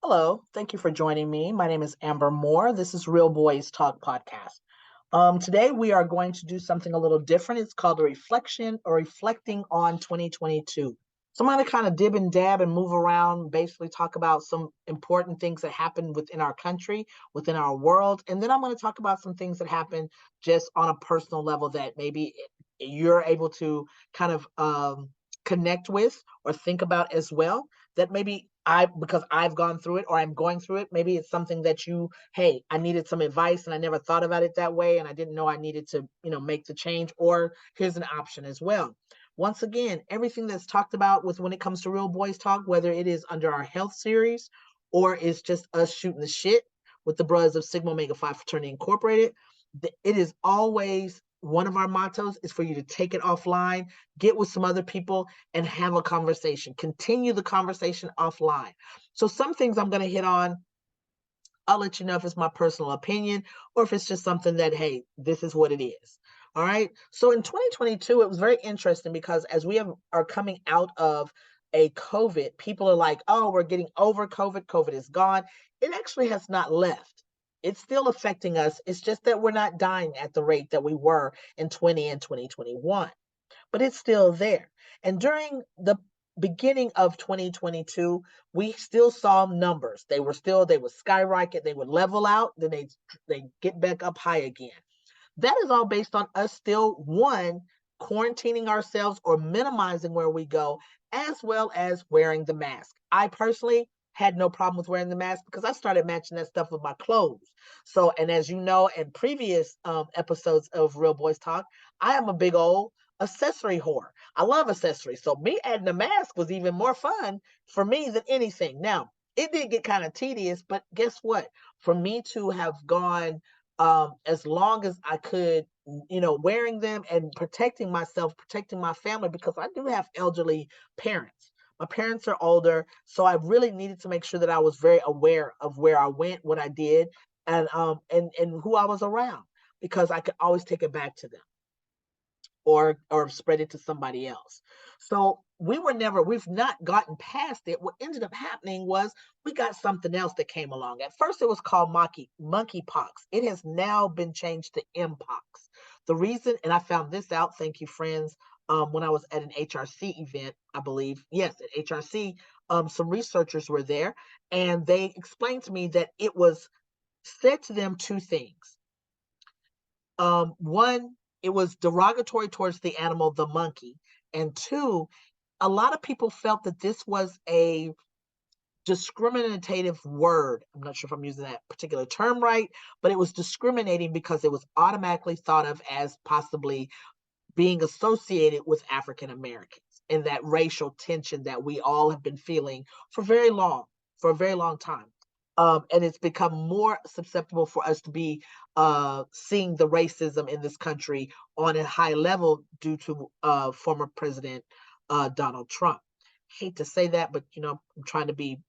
Hello, thank you for joining me. My name is Amber Moore. This is Real Boys Talk podcast. Today we are going to do something a little different. It's called a reflection or reflecting on 2022. So I'm going to kind of dib and dab and move around, basically talk about some important things that happened within our country, within our world, and then I'm going to talk about some things that happen just on a personal level that maybe you're able to kind of connect with or think about as well, that maybe because I've gone through it or I'm going through it, maybe it's something that hey, I needed some advice and I never thought about it that way and I didn't know I needed to, make the change, or here's an option as well. Once again, everything that's talked about with when it comes to Real Boys Talk, whether it is under our health series or it's just us shooting the shit with the brothers of Sigma Omega Phi Fraternity Incorporated, it is always one of our mottos is for you to take it offline, get with some other people, and have a conversation. Continue the conversation offline. So some things I'm going to hit on. I'll let you know if it's my personal opinion or if it's just something that, hey, this is what it is. All right. So in 2022, it was very interesting because as are coming out of a COVID, people are like, oh, we're getting over COVID. COVID is gone. It actually has not left. It's still affecting us. It's just that we're not dying at the rate that we were in 20 and 2021, but it's still there. And during the beginning of 2022, we still saw numbers. They would skyrocket, they would level out, then they get back up high again. That is all based on us still, one, quarantining ourselves or minimizing where we go, as well as wearing the mask. I personally had no problem with wearing the mask because I started matching that stuff with my clothes. So, and as you know, in previous episodes of Real Boys Talk, I am a big old accessory whore. I love accessories. So me adding a mask was even more fun for me than anything. Now, it did get kind of tedious, but guess what? For me to have gone as long as I could, wearing them and protecting myself, protecting my family, because I do have elderly parents. My parents are older, so I really needed to make sure that I was very aware of where I went, what I did, and who I was around, because I could always take it back to them or spread it to somebody else. So we've not gotten past it. What ended up happening was we got something else that came along. At first, it was called monkeypox. It has now been changed to mpox. The reason, and I found this out, thank you, friends, when I was at an HRC event, I believe, yes, at HRC, some researchers were there, and they explained to me that it was said to them two things. One, it was derogatory towards the animal, the monkey. And two, a lot of people felt that this was a discriminative word. I'm not sure if I'm using that particular term right, but it was discriminating because it was automatically thought of as possibly being associated with African Americans and that racial tension that we all have been feeling for a very long time. And it's become more susceptible for us to be seeing the racism in this country on a high level due to former President Donald Trump. Hate to say that, but I'm trying to be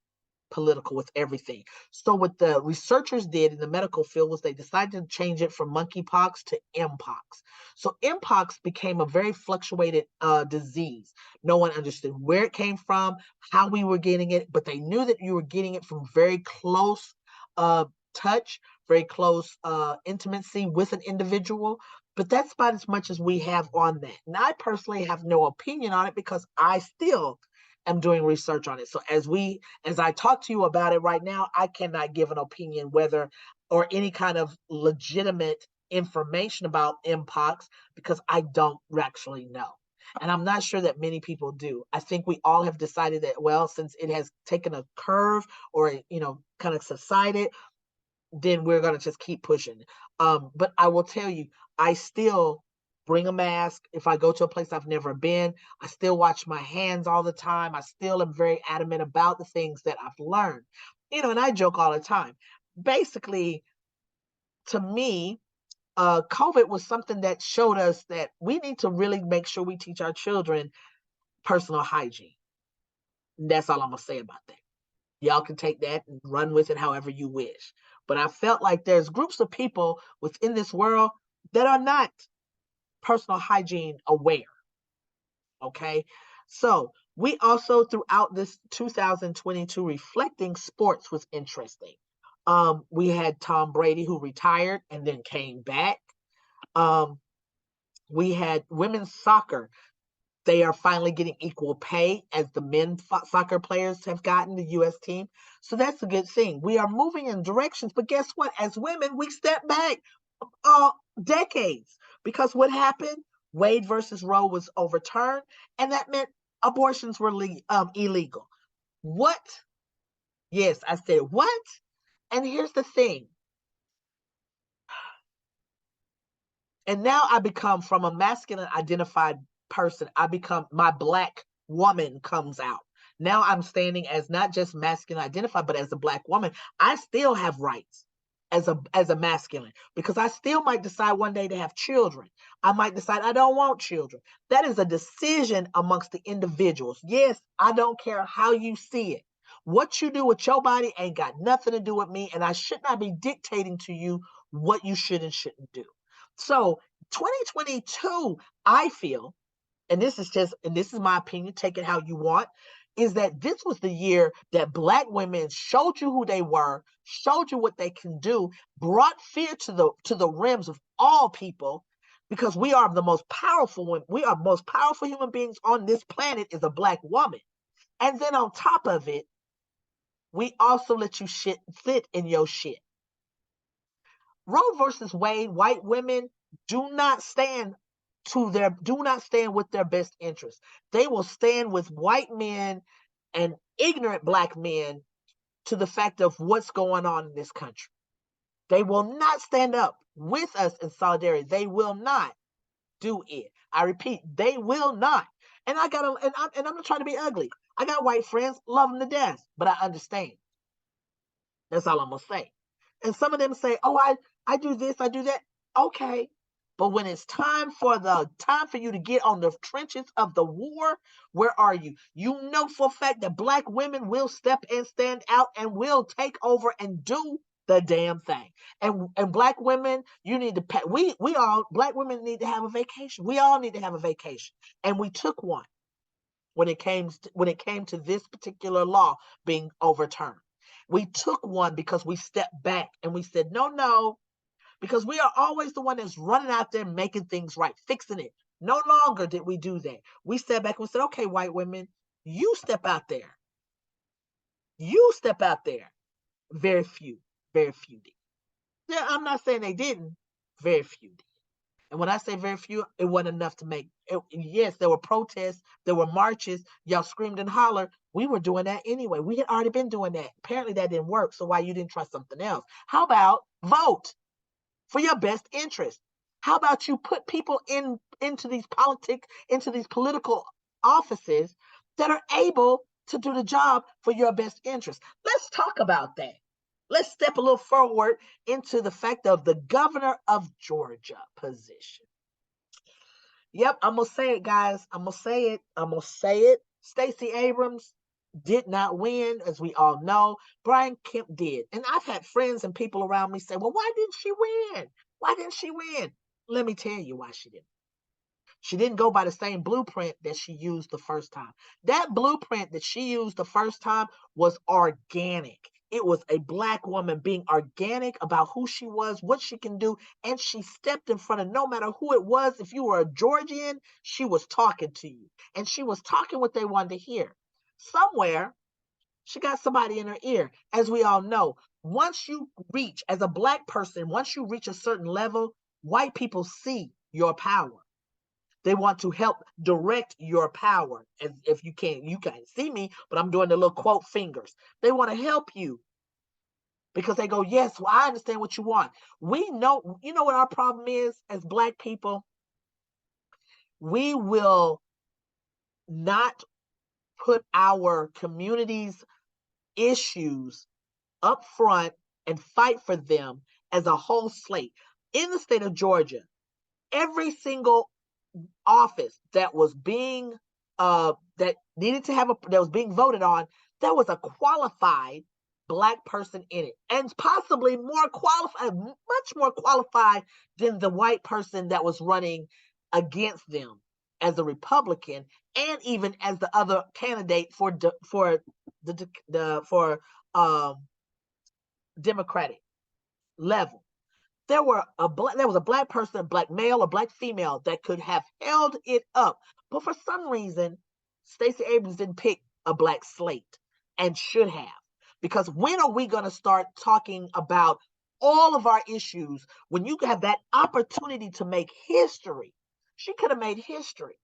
political with everything. So what the researchers did in the medical field was they decided to change it from monkeypox to mpox. So mpox became a very fluctuated disease. No one understood where it came from, how we were getting it, but they knew that you were getting it from very close touch, very close intimacy with an individual. But that's about as much as we have on that. And I personally have no opinion on it because I still am doing research on it. So as I talk to you about it right now, I cannot give an opinion whether or any kind of legitimate information about mpox because I don't actually know. And I'm not sure that many people do. I think we all have decided that, well, since it has taken a curve or, kind of subsided, then we're going to just keep pushing. But I will tell you, I still bring a mask if I go to a place I've never been. I still watch my hands all the time. I still am very adamant about the things that I've learned. And I joke all the time. Basically, to me, COVID was something that showed us that we need to really make sure we teach our children personal hygiene. That's all I'm going to say about that. Y'all can take that and run with it however you wish. But I felt like there's groups of people within this world that are not personal hygiene aware. Okay. So We also, throughout this 2022, reflecting sports was interesting. We had Tom Brady, who retired and then came back. Um, we had women's soccer. They are finally getting equal pay as the men soccer players have gotten, the U.S. team. So that's a good thing. We are moving in directions, but guess what? As women, we step back uh, decades, because what happened? Wade versus Roe was overturned, and that meant abortions were illegal. What? Yes, I said what? And here's the thing. And now I become, from a masculine identified person, I become, my black woman comes out. Now I'm standing as not just masculine identified, but as a black woman. I still have rights as a masculine, because I still might decide one day to have children. I might decide I don't want children. That is a decision amongst the individuals. Yes, I don't care how you see it. What you do with your body ain't got nothing to do with me, and I should not be dictating to you what you should and shouldn't do. So 2022, I feel, and this is my opinion, take it how you want, is that this was the year that black women showed you who they were, showed you what they can do, brought fear to the rims of all people, because we are the most powerful women. We are most powerful human beings on this planet is a black woman. And then on top of it, we also let you sit in your shit. Roe versus Wade, white women do not stand with their best interests. They will stand with white men and ignorant black men to the fact of what's going on in this country. They will not stand up with us in solidarity. They will not do it. I repeat, they will not. And I'm not trying to be ugly. I got white friends, love them to death, but I understand. That's all I'm gonna say. And some of them say, "Oh, I do this, I do that." Okay, but when it's time for you to get on the trenches of the war, where are you? You know for a fact that black women will step and stand out and will take over and do the damn thing. And black women, you need to we all black women need to have a vacation. We all need to have a vacation, and we took one when it came to this particular law being overturned. We took one because we stepped back and we said, no, no, because we are always the one that's running out there making things right, fixing it. No longer did we do that. We stepped back and we said, okay, white women, you step out there. You step out there. Very few did. Yeah, I'm not saying they didn't. Very few did. And when I say very few, it wasn't enough to make it. Yes, there were protests, there were marches, y'all screamed and hollered. We were doing that anyway. We had already been doing that. Apparently that didn't work. So why you didn't try something else? How about vote for your best interest? How about you put people into these political offices that are able to do the job for your best interest? Let's talk about that. Let's step a little forward into the fact of the governor of Georgia position. Yep, I'm gonna say it, guys. I'm gonna say it. I'm gonna say it. Stacey Abrams did not win, as we all know. Brian Kemp did. And I've had friends and people around me say, well, why didn't she win? Why didn't she win? Let me tell you why she didn't. She didn't go by the same blueprint that she used the first time. That blueprint that she used the first time was organic. It was a black woman being organic about who she was, what she can do, and she stepped in front of no matter who it was. If you were a Georgian, she was talking to you, and she was talking what they wanted to hear. Somewhere, she got somebody in her ear. As we all know, once you reach, as a black person, once you reach a certain level, white people see your power. They want to help direct your power. As if you can't see me, but I'm doing the little quote fingers. They want to help you because they go, yes, well, I understand what you want. We know, you know what our problem is as black people? We will not put our community's issues up front and fight for them as a whole slate. In the state of Georgia, every single office that was being that was being voted on, there was a qualified black person in it, and possibly more qualified, much more qualified than the white person that was running against them as a Republican and even as the other candidate for um, Democratic level. There was a black person, a black male, a black female that could have held it up, but for some reason, Stacey Abrams didn't pick a black slate and should have. Because when are we going to start talking about all of our issues when you have that opportunity to make history? She could have made history.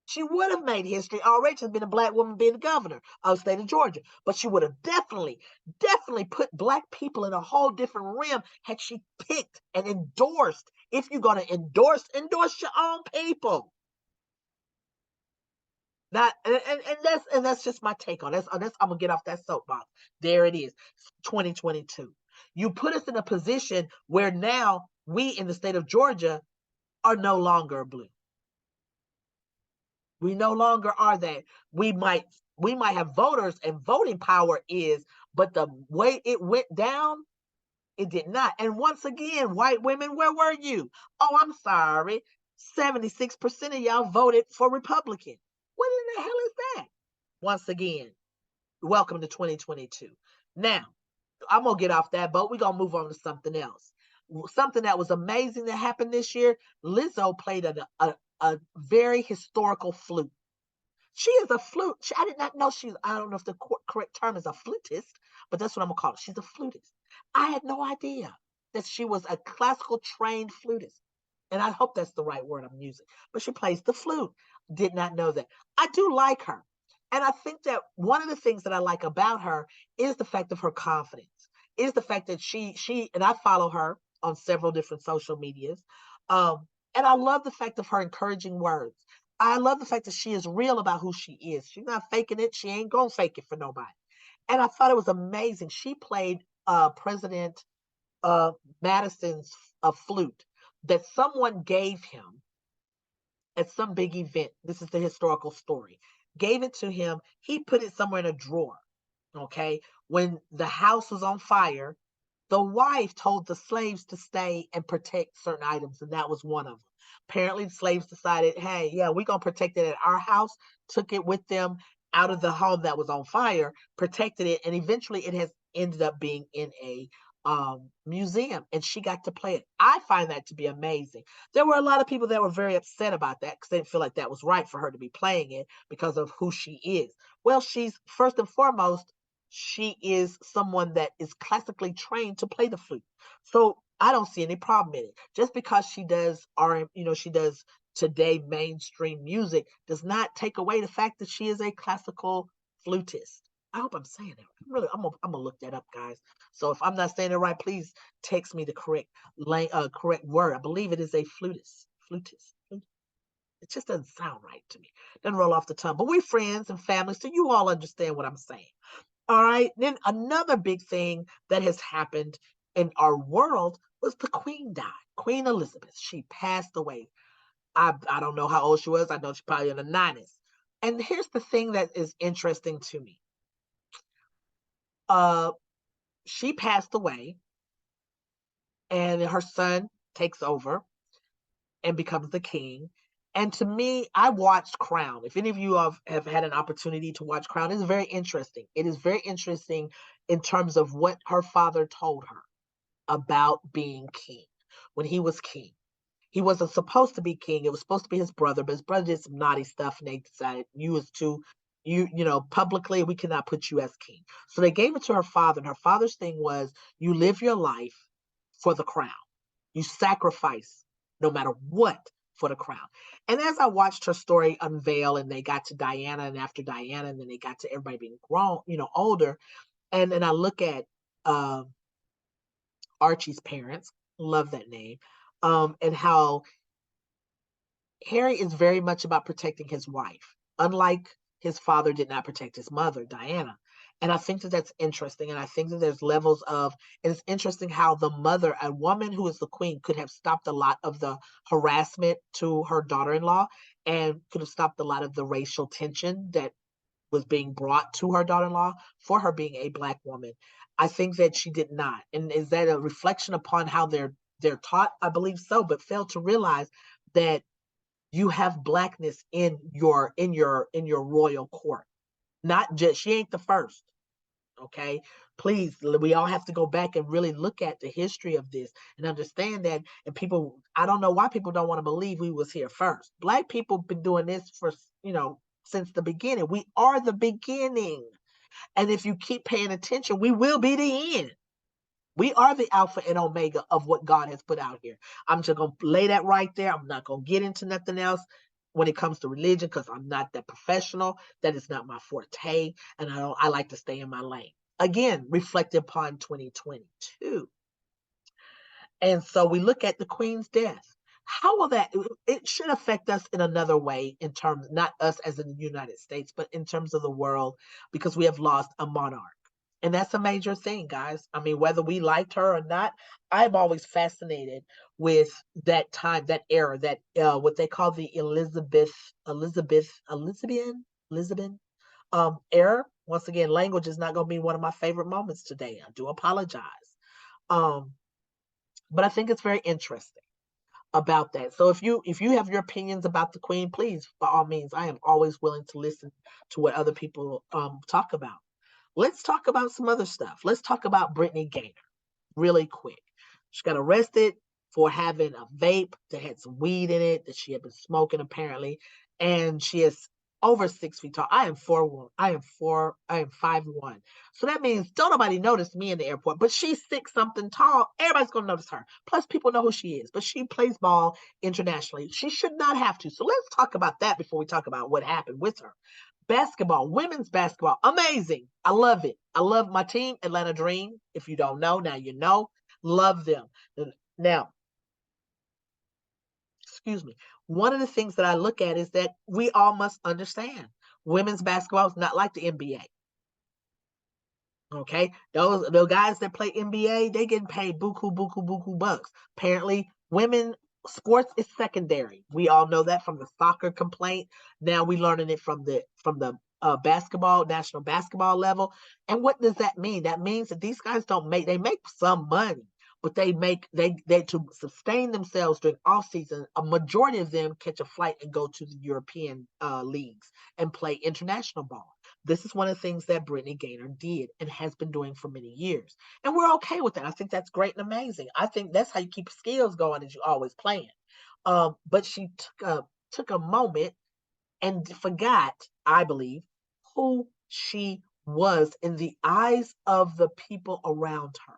She would have made history already. She's been a black woman being the governor of the state of Georgia. But she would have definitely put black people in a whole different realm had she picked and endorsed. If you're going to endorse your own people. That's just my take on this. I'm gonna get off that soapbox. There it is, 2022. You put us in a position where now we in the state of Georgia are no longer blue. We no longer are that. We might have voters and voting power is, but the way it went down, it did not. And once again, white women, where were you? Oh, I'm sorry. 76% of y'all voted for Republican. What in the hell is that? Once again, welcome to 2022. Now, I'm going to get off that boat. We're going to move on to something else. Something that was amazing that happened this year. Lizzo played a very historical flute. She is a flute. I did not know I don't know if the correct term is a flutist, but that's what I'm going to call it. She's a flutist. I had no idea that she was a classical trained flutist. And I hope that's the right word I'm using. But she plays the flute. Did not know that. I do like her. And I think that one of the things that I like about her is the fact of her confidence, is the fact that and I follow her on several different social medias. And I love the fact of her encouraging words. I love the fact that she is real about who she is. She's not faking it. She ain't going to fake it for nobody. And I thought it was amazing. She played President Madison's flute that someone gave him at some big event. This is the historical story. Gave it to him. He put it somewhere in a drawer. Okay. When the house was on fire, the wife told the slaves to stay and protect certain items, and that was one of them. Apparently, the slaves decided, hey, yeah, we're going to protect it at our house, took it with them out of the home that was on fire, protected it, and eventually it has ended up being in a museum, and she got to play it. I find that to be amazing. There were a lot of people that were very upset about that because they didn't feel like that was right for her to be playing it because of who she is. Well, she's first and foremost, she is someone that is classically trained to play the flute. So I don't see any problem in it. Just because she does she does today mainstream music does not take away the fact that she is a classical flutist. I hope I'm saying that. I'm gonna look that up, guys. So if I'm not saying it right, please text me the correct word. I believe it is a flutist. Flutist. It just doesn't sound right to me. Doesn't roll off the tongue. But we're friends and family, so you all understand what I'm saying. All right. Then another big thing that has happened in our world was the Queen died. Queen Elizabeth. She passed away. I don't know how old she was. I know she's probably in the 90s. And here's the thing that is interesting to me. She passed away, and her son takes over and becomes the king. And to me, I watched Crown. If any of you have had an opportunity to watch Crown, it's very interesting. It is very interesting in terms of what her father told her about being king when he was king. He wasn't supposed to be king. It was supposed to be his brother, but his brother did some naughty stuff, and they decided publicly, we cannot put you as king. So they gave it to her father, and her father's thing was, you live your life for the crown. You sacrifice no matter what for the crown. And as I watched her story unveil, and they got to Diana, and after Diana, and then they got to everybody being grown, older, and then I look at Archie's parents, love that name, and how Harry is very much about protecting his wife, unlike his father did not protect his mother, Diana. And I think that that's interesting. And I think that there's levels of, and it's interesting how the mother, a woman who is the queen, could have stopped a lot of the harassment to her daughter-in-law and could have stopped a lot of the racial tension that was being brought to her daughter-in-law for her being a Black woman. I think that she did not. And is that a reflection upon how they're taught? I believe so, but failed to realize that You have blackness in your royal court. Not just, she ain't the first. Okay, please, we all have to go back and really look at the history of this and understand that. And people, I don't know why people don't want to believe we was here first. Black people been doing this for, since the beginning. We are the beginning. And if you keep paying attention, we will be the end. We are the alpha and omega of what God has put out here. I'm just going to lay that right there. I'm not going to get into nothing else when it comes to religion, because I'm not that professional. That is not my forte. And I like to stay in my lane. Again, reflect upon 2022. And so we look at the Queen's death. How will that, it should affect us in another way, in terms, not us as in the United States, but in terms of the world, because we have lost a monarch. And that's a major thing, guys. I mean, whether we liked her or not, I'm always fascinated with that time, that era, that what they call the Elizabethan era. Once again, language is not going to be one of my favorite moments today. I do apologize. Um, but I think it's very interesting about that. So if you have your opinions about the Queen, please, by all means, I am always willing to listen to what other people talk about. Let's talk about some other stuff. Let's talk about Brittany Gaynor really quick. She got arrested for having a vape that had some weed in it that she had been smoking apparently, and she is over 6 feet tall. I am 4'1". I am 5'1". So that means don't nobody notice me in the airport, but she's 6 something tall. Everybody's gonna notice her. Plus, people know who she is, but she plays ball internationally. She should not have to. So let's talk about that before we talk about what happened with her. Basketball, women's basketball, amazing. I love it. I love my team, Atlanta Dream. If you don't know, now you know. Love them. Now, excuse me. One of the things that I look at is that we all must understand women's basketball is not like the NBA. Okay, those the guys that play NBA, they getting paid buku bucks. Apparently, women sports is secondary. We all know that from the soccer complaint. Now we learning it from the basketball, national basketball level. And what does that mean? That means that these guys don't make, they make some money, but they to sustain themselves during off season. A majority of them catch a flight and go to the European leagues and play international ball. This is one of the things that Brittany Gaynor did and has been doing for many years. And we're okay with that. I think that's great and amazing. I think that's how you keep skills going, as you always playing. But she took a moment and forgot, I believe, who she was in the eyes of the people around her.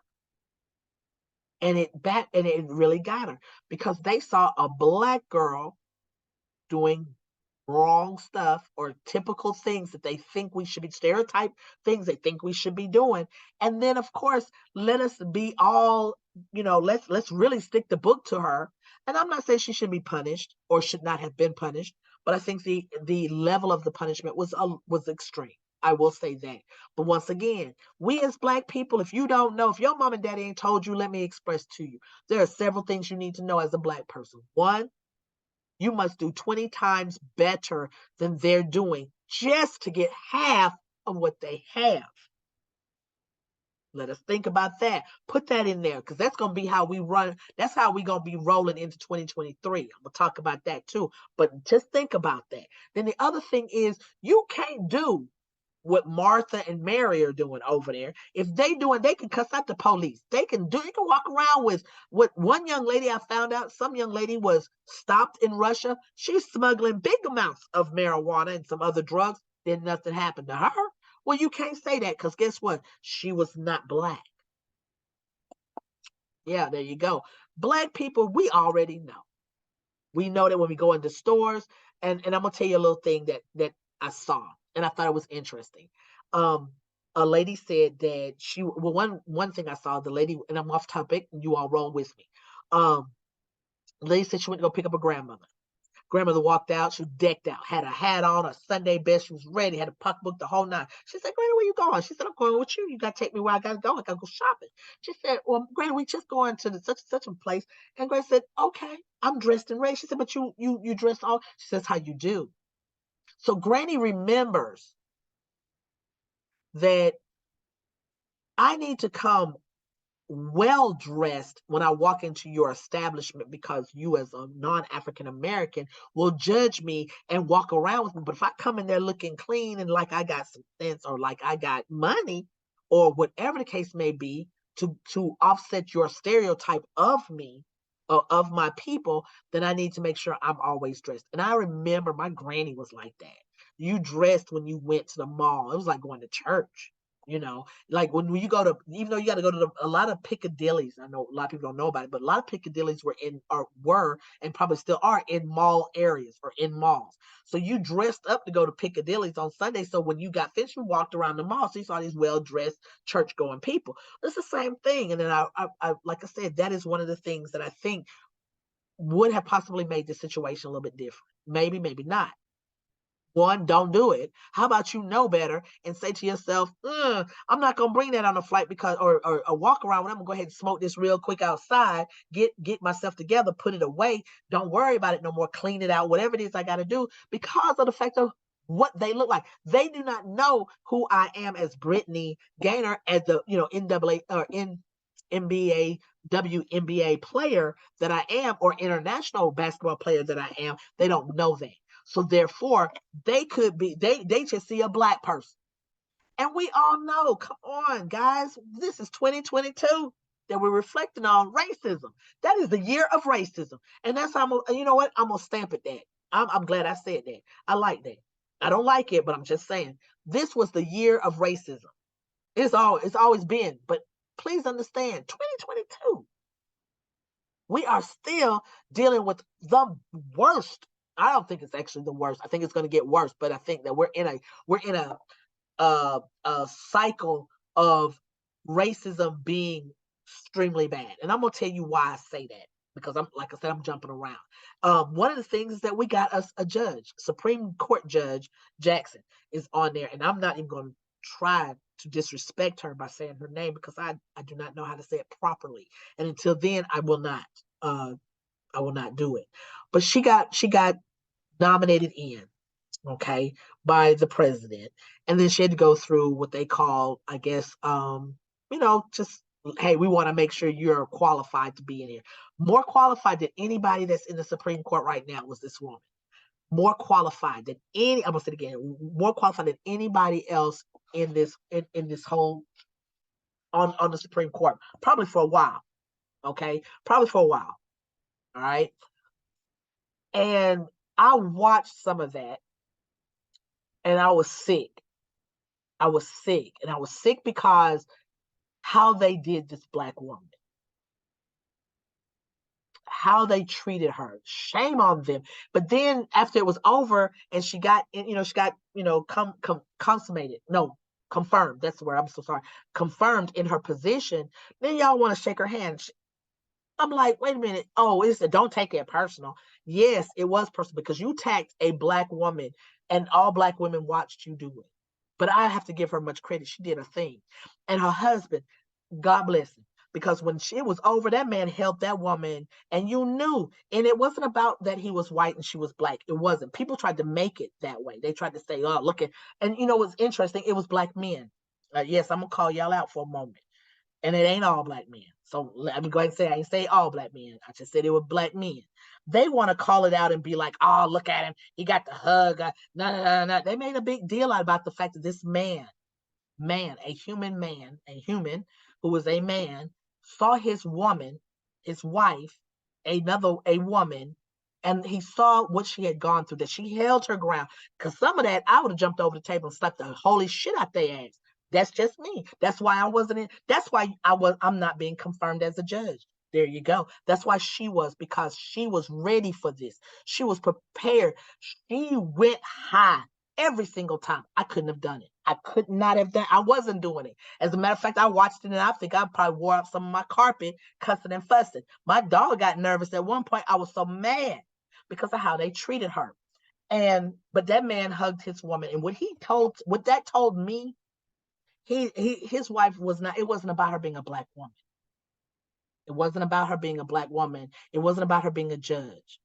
And it really got her, because they saw a black girl doing wrong stuff, or typical things that they think we should be, stereotype things they think we should be doing. And then of course, let us be all, let's really stick the book to her. And I'm not saying she should be punished or should not have been punished, but I think the level of the punishment was extreme. I will say that. But once again, we as black people, if you don't know, if your mom and daddy ain't told you, let me express to you, there are several things you need to know as a black person. One, you must do 20 times better than they're doing just to get half of what they have. Let us think about that. Put that in there, because that's going to be how we run. That's how we're going to be rolling into 2023. I'm going to talk about that too. But just think about that. Then the other thing is, you can't do what Martha and Mary are doing over there. If they doing, they can cuss out the police. They can walk around with what one young lady, I found out, some young lady was stopped in Russia. She's smuggling big amounts of marijuana and some other drugs. Then nothing happened to her. Well, you can't say that, because guess what? She was not black. Yeah, there you go. Black people, we already know. We know that when we go into stores, and I'm gonna tell you a little thing that I saw, and I thought it was interesting. Um, a lady said that one thing I saw, the lady, and I'm off topic, and you all roll with me. The lady said she went to go pick up her grandmother. Grandmother walked out. She was decked out, had a hat on, a Sunday best. She was ready, had a pocketbook, the whole nine. She said, Granny, where you going? She said, I'm going with you. You got to take me where I got to go. I got to go shopping. She said, well, Granny, we just going to such and such a place. And Granny said, okay, I'm dressed and ready. She said, but you dressed all. She says, how you do? So Granny remembers that I need to come well dressed when I walk into your establishment, because you, as a non-African American, will judge me and walk around with me. But if I come in there looking clean and like I got some sense, or like I got money, or whatever the case may be, to offset your stereotype of me, of my people, then I need to make sure I'm always dressed. And I remember my granny was like that. You dressed when you went to the mall. It was like going to church. Like when you go to, even though you got to go to a lot of Piccadillys. I know a lot of people don't know about it, but a lot of Piccadillys were and probably still are in mall areas or in malls. So you dressed up to go to Piccadillys on Sunday. So when you got finished, you walked around the mall. So you saw these well-dressed church-going people. It's the same thing. And then I like I said, that is one of the things that I think would have possibly made the situation a little bit different. Maybe, maybe not. One, don't do it. How about you know better and say to yourself, I'm not gonna bring that on a flight, because or a walk around when I'm gonna go ahead and smoke this real quick outside, get myself together, put it away, don't worry about it no more, clean it out, whatever it is I gotta do, because of the fact of what they look like. They do not know who I am as Brittany Gaynor, as the NAA or NBA WNBA player that I am, or international basketball player that I am. They don't know that. So therefore, they just see a black person. And we all know, come on, guys, this is 2022 that we're reflecting on racism. That is the year of racism. And that's how you know what? I'm gonna stamp it that. I'm glad I said that. I like that. I don't like it, but I'm just saying this was the year of racism. It's always been, but please understand, 2022, we are still dealing with the worst. I don't think it's actually the worst. I think it's going to get worse, but I think that we're in a cycle of racism being extremely bad. And I'm going to tell you why I say that, because like I said, I'm jumping around. One of the things is that we got us a judge, Supreme Court Judge Jackson is on there, and I'm not even going to try to disrespect her by saying her name, because I do not know how to say it properly. And until then, I will not do it. But she got nominated in, okay, by the president. And then she had to go through what they call, I guess, just, hey, we want to make sure you're qualified to be in here. More qualified than anybody that's in the Supreme Court right now was this woman. More qualified than I'm gonna say it again, more qualified than anybody else in this whole on the Supreme Court, probably for a while. Okay, probably for a while. All right. And I watched some of that, and I was sick. I was sick. And I was sick because how they did this black woman, how they treated her. Shame on them. But then after it was over and she got, consummated. No, confirmed. That's the word. I'm so sorry. Confirmed in her position. Then y'all want to shake her hand. I'm like, wait a minute. Oh, don't take it personal. Yes, it was personal, because you attacked a black woman and all black women watched you do it. But I have to give her much credit. She did a thing. And her husband, God bless him, because when it was over, that man held that woman, and you knew. And it wasn't about that he was white and she was black. It wasn't. People tried to make it that way. They tried to say, oh, look at, and what's interesting, it was black men. Yes, I'm going to call y'all out for a moment. And it ain't all black men. So let me go ahead and say, I ain't say all black men. I just said it was black men. They want to call it out and be like, oh, look at him. He got the hug. No, no, no, no. They made a big deal out about the fact that this man, a human who was a man, saw his woman, his wife, a woman, and he saw what she had gone through, that she held her ground. Because some of that, I would have jumped over the table and slapped the holy shit out their ass. That's just me. That's why I wasn't in. That's why I'm not being confirmed as a judge. There you go. That's why she was, because she was ready for this. She was prepared. She went high every single time. I couldn't have done it. I could not have done. I wasn't doing it. As a matter of fact, I watched it and I think I probably wore up some of my carpet, cussing and fussing. My dog got nervous at one point. I was so mad because of how they treated her. But that man hugged his woman, and what that told me, his wife was not. It wasn't about her being a black woman. It wasn't about her being a black woman. It wasn't about her being a judge.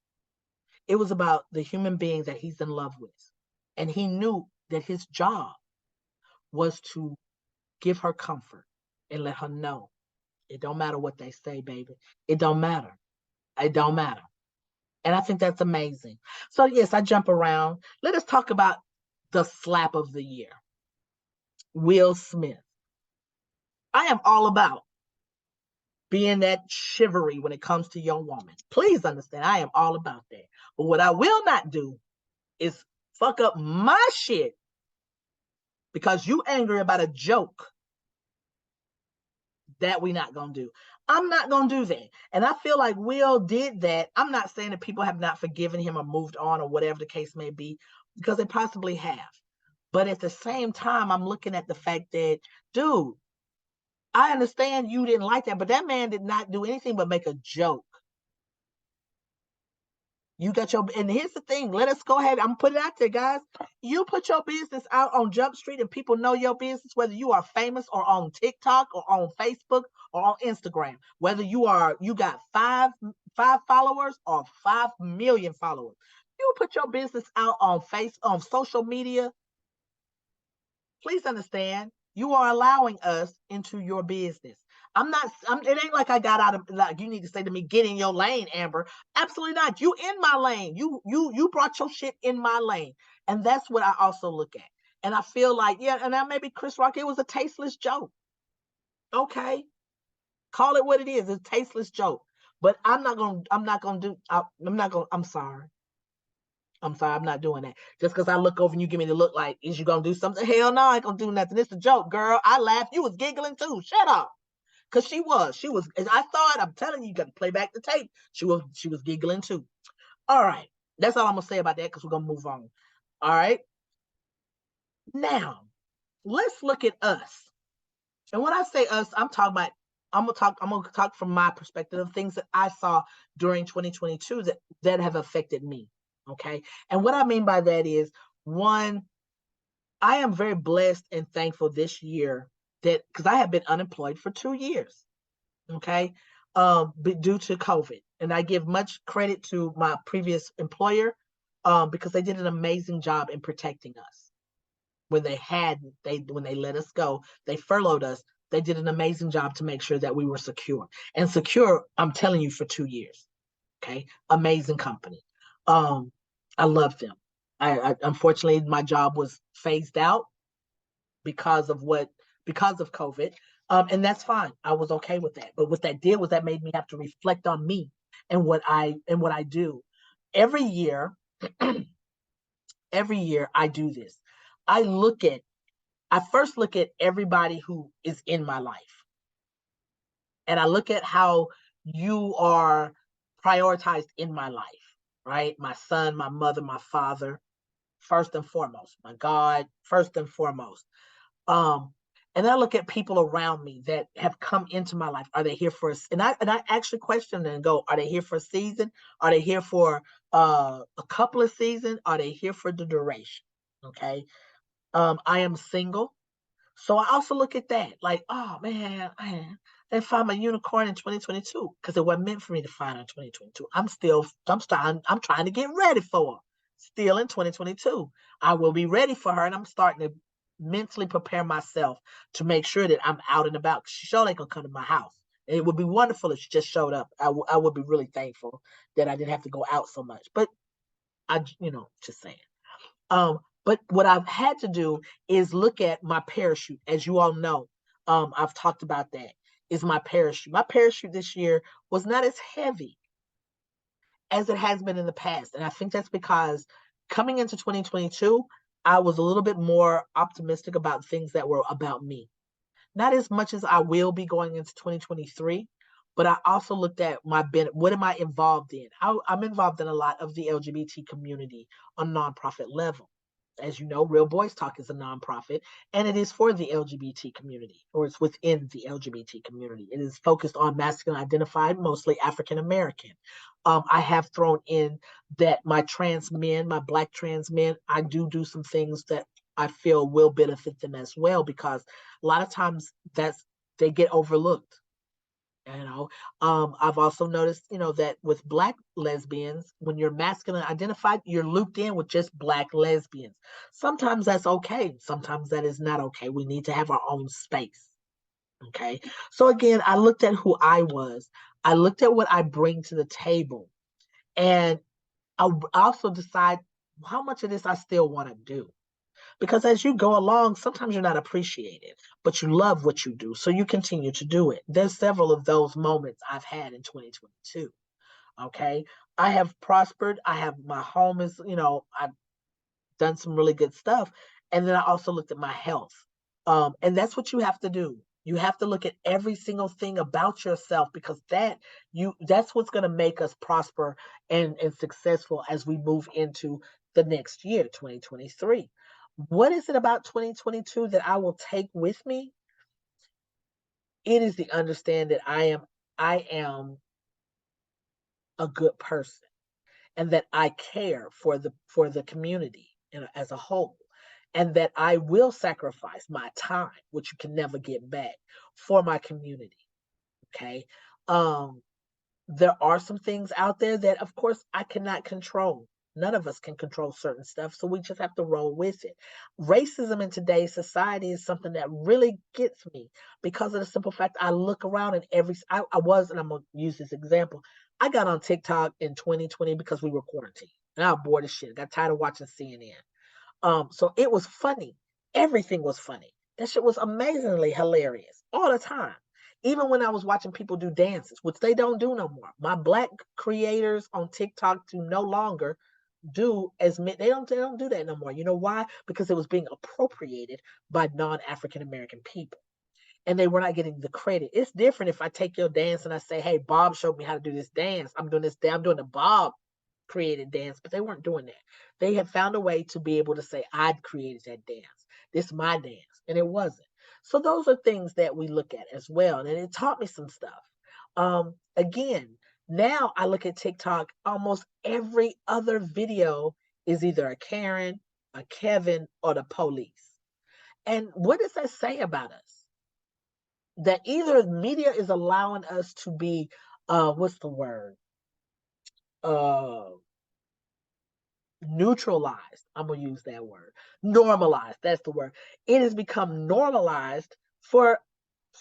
It was about the human being that he's in love with. And he knew that his job was to give her comfort and let her know It don't matter what they say, baby. It don't matter. It don't matter. And I think that's amazing. So yes, I jump around. Let us talk about the slap of the year. Will Smith. I am all about being that chivalry when it comes to young woman. Please understand, I am all about that. But what I will not do is fuck up my shit because you angry about a joke that we not gonna do. I'm not gonna do that. And I feel like Will did that. I'm not saying that people have not forgiven him or moved on or whatever the case may be, because they possibly have. But at the same time, I'm looking at the fact that, dude, I understand you didn't like that, but that man did not do anything but make a joke. You got your, and here's the thing. Let us go ahead. I'm putting it out there, guys. You put your business out on Jump Street and people know your business, whether you are famous or on TikTok or on Facebook or on Instagram, whether you got five followers or 5 million followers. You put your business out on social media. Please understand, you are allowing us into your business. It ain't like I got out of, like, you need to say to me, get in your lane, Amber. Absolutely not. You in my lane. You brought your shit in my lane. And that's what I also look at. And I feel like, yeah, and that maybe Chris Rock, it was a tasteless joke. Okay. Call it what it is. It's a tasteless joke. But I'm not gonna do, I'm sorry. I'm sorry, I'm not doing that. Just because I look over and you give me the look like, is you gonna do something? Hell no, I ain't gonna do nothing. It's a joke, girl. I laughed. You was giggling too. Shut up. Cause she was. I thought, I'm telling you, you got to play back the tape. She was giggling too. All right. That's all I'm gonna say about that, because we're gonna move on. All right. Now, let's look at us. And when I say us, I'm gonna talk from my perspective of things that I saw during 2022 that have affected me. Okay. And what I mean by that is, one, I am very blessed and thankful this year that, because I have been unemployed for 2 years. Okay. Due to COVID. And I give much credit to my previous employer, because they did an amazing job in protecting us. When they let us go, they furloughed us. They did an amazing job to make sure that we were secure. And secure, I'm telling you, for 2 years. Okay. Amazing company. I love them. I unfortunately, my job was phased out because of COVID. And that's fine. I was okay with that. But what that did was that made me have to reflect on me and what I do. Every year, every year I do this. I first look at everybody who is in my life. And I look at how you are prioritized in my life, right? My son, my mother, my father, first and foremost, my God, first and foremost. Um, and I look at people around me that have come into my life. Are they here for us? And I actually question them and go, are they here for a season? Are they here for a couple of seasons? Are they here for the duration? Okay. I am single. So I also look at that like, oh man, I didn't find my unicorn in 2022 because it wasn't meant for me to find in 2022. I'm trying to get ready for her. Still in 2022. I will be ready for her, and I'm starting to mentally prepare myself to make sure that I'm out and about. She sure ain't gonna come to my house. It would be wonderful if she just showed up. I would be really thankful that I didn't have to go out so much. But just saying. But what I've had to do is look at my parachute. As you all know, I've talked about that. Is my parachute. My parachute this year was not as heavy as it has been in the past. And I think that's because coming into 2022, I was a little bit more optimistic about things that were about me. Not as much as I will be going into 2023, but I also looked at what am I involved in? I'm involved in a lot of the LGBT community on nonprofit level. As you know, Real Boys Talk is a nonprofit, and it is for the LGBT community, or it's within the LGBT community. It is focused on masculine identified, mostly African American. I have thrown in that my trans men, my Black trans men, I do some things that I feel will benefit them as well, because a lot of times they get overlooked. I've also noticed, that with Black lesbians, when you're masculine identified, you're looped in with just Black lesbians. Sometimes that's okay. Sometimes that is not okay. We need to have our own space. Okay. So again, I looked at who I was. I looked at what I bring to the table. And I also decide how much of this I still want to do. Because as you go along, sometimes you're not appreciated, but you love what you do. So you continue to do it. There's several of those moments I've had in 2022. Okay. I have prospered. I have my home is, I've done some really good stuff. And then I also looked at my health. And that's what you have to do. You have to look at every single thing about yourself because that's what's going to make us prosper and successful as we move into the next year, 2023. What is it about 2022 that I will take with me? It is the understand that I am a good person and that I care for the community as a whole, and that I will sacrifice my time, which you can never get back, for my community. Okay. Um, there are some things out there that, of course, I cannot control. None of us can control certain stuff, so we just have to roll with it. Racism in today's society is something that really gets me because of the simple fact I look around and I was, and I'm gonna use this example. I got on TikTok in 2020 because we were quarantined, and I was bored as shit. I got tired of watching CNN. So it was funny. Everything was funny. That shit was amazingly hilarious all the time. Even when I was watching people do dances, which they don't do no more. My black creators on TikTok do no longer do as many. They don't do that no more. You know why? Because it was being appropriated by non-African American people, and they were not getting the credit. It's different if I take your dance and I say, "Hey, Bob showed me how to do this dance. I'm doing this. I'm doing the Bob created dance," but they weren't doing that. They had found a way to be able to say, "I'd created that dance. This is my dance," and it wasn't. So those are things that we look at as well, and it taught me some stuff. Again, now I look at TikTok. Almost every other video is either a Karen, a Kevin, or the police. And what does that say about us? That either media is allowing us to be, what's the word? Uh, Neutralized. I'm gonna use that word. Normalized. That's the word. It has become normalized for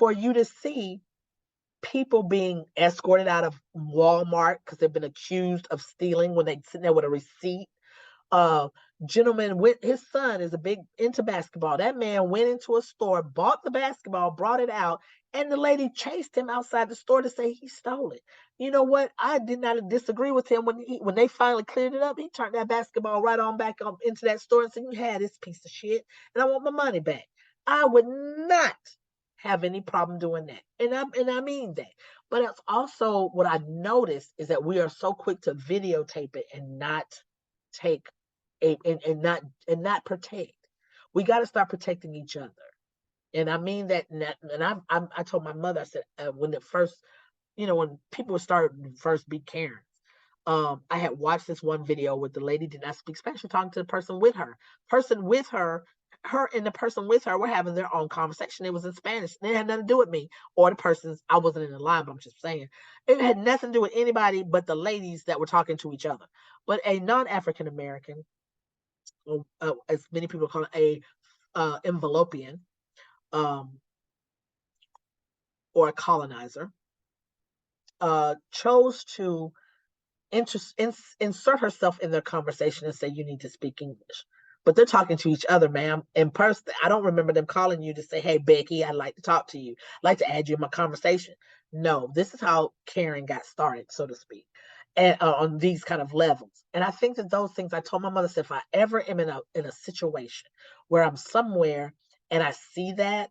you to see people being escorted out of Walmart because they've been accused of stealing when they sitting there with a receipt. uh Gentleman with his son is a big into basketball. That man went into a store, bought the basketball, brought it out, and the lady chased him outside the store to say he stole it. You know what? I did not disagree with him when they finally cleared it up. He turned that basketball right on back up into that store and said, "You had this piece of shit, and I want my money back." I would not have any problem doing that, and I mean that. But it's also what I noticed is that we are so quick to videotape it and not take and not protect. We got to start protecting each other, and I mean that. And I told my mother, I said, when it first, when people started first be Karens, I had watched this one video where the lady did not speak Spanish, talking to the person with her. Person with her and the person with her were having their own conversation. It was in Spanish. It had nothing to do with me or the persons. I wasn't in the line, but I'm just saying it had nothing to do with anybody but the ladies that were talking to each other. But a non-African American, as many people call it, a envelopian, um, or a colonizer, chose to insert herself in their conversation and say, "You need to speak English." But they're talking to each other, ma'am. In person, I don't remember them calling you to say, "Hey, Becky, I'd like to talk to you. I'd like to add you in my conversation." No, this is how Karen got started, so to speak, and on these kind of levels. And I think that those things, I told my mother, said, if I ever am in a situation where I'm somewhere and I see that,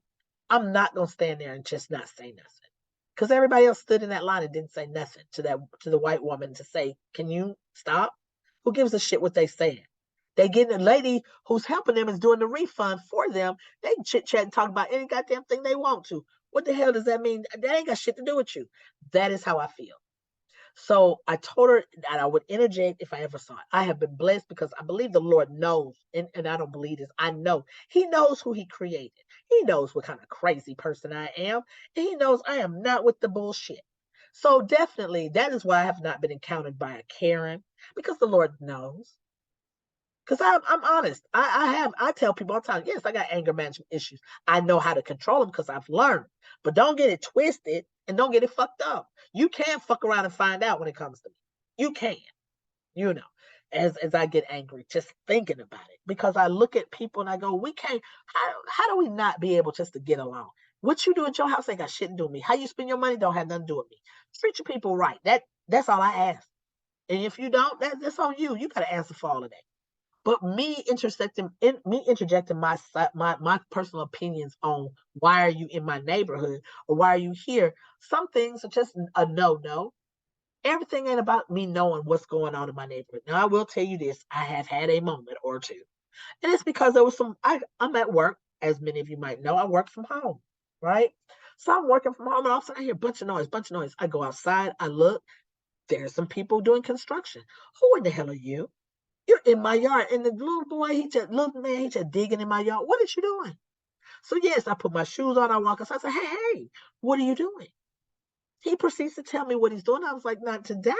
I'm not gonna stand there and just not say nothing because everybody else stood in that line and didn't say nothing to the white woman to say, "Can you stop?" Who gives a shit what they saying? They getting a lady who's helping them is doing the refund for them. They can chit chat and talk about any goddamn thing they want to. What the hell does that mean? That ain't got shit to do with you. That is how I feel. So I told her that I would interject if I ever saw it. I have been blessed because I believe the Lord knows, and I don't believe this. I know He knows who He created. He knows what kind of crazy person I am, and He knows I am not with the bullshit. So definitely, that is why I have not been encountered by a Karen, because the Lord knows. Because I'm honest. I tell people all the time, yes, I got anger management issues. I know how to control them because I've learned. But don't get it twisted and don't get it fucked up. You can fuck around and find out when it comes to me. You can, you know, as I get angry just thinking about it. Because I look at people and I go, we can't, how do we not be able just to get along? What you do at your house ain't got shit to do with me. How you spend your money don't have nothing to do with me. Treat your people right. That's all I ask. And if you don't, that's on you. You got to answer for all of that. But me interjecting my personal opinions on why are you in my neighborhood or why are you here? Some things are just a no. Everything ain't about me knowing what's going on in my neighborhood. Now I will tell you this: I have had a moment or two, and it's because there was some. I'm at work, as many of you might know. I work from home, right? So I'm working from home, and all of a sudden I hear a bunch of noise, bunch of noise. I go outside, I look. There's some people doing construction. Who in the hell are you? You're in my yard. And the little boy, little man, he just digging in my yard. What is you doing? So yes, I put my shoes on, I walk outside. I say, hey, what are you doing? He proceeds to tell me what he's doing. I was like, not today,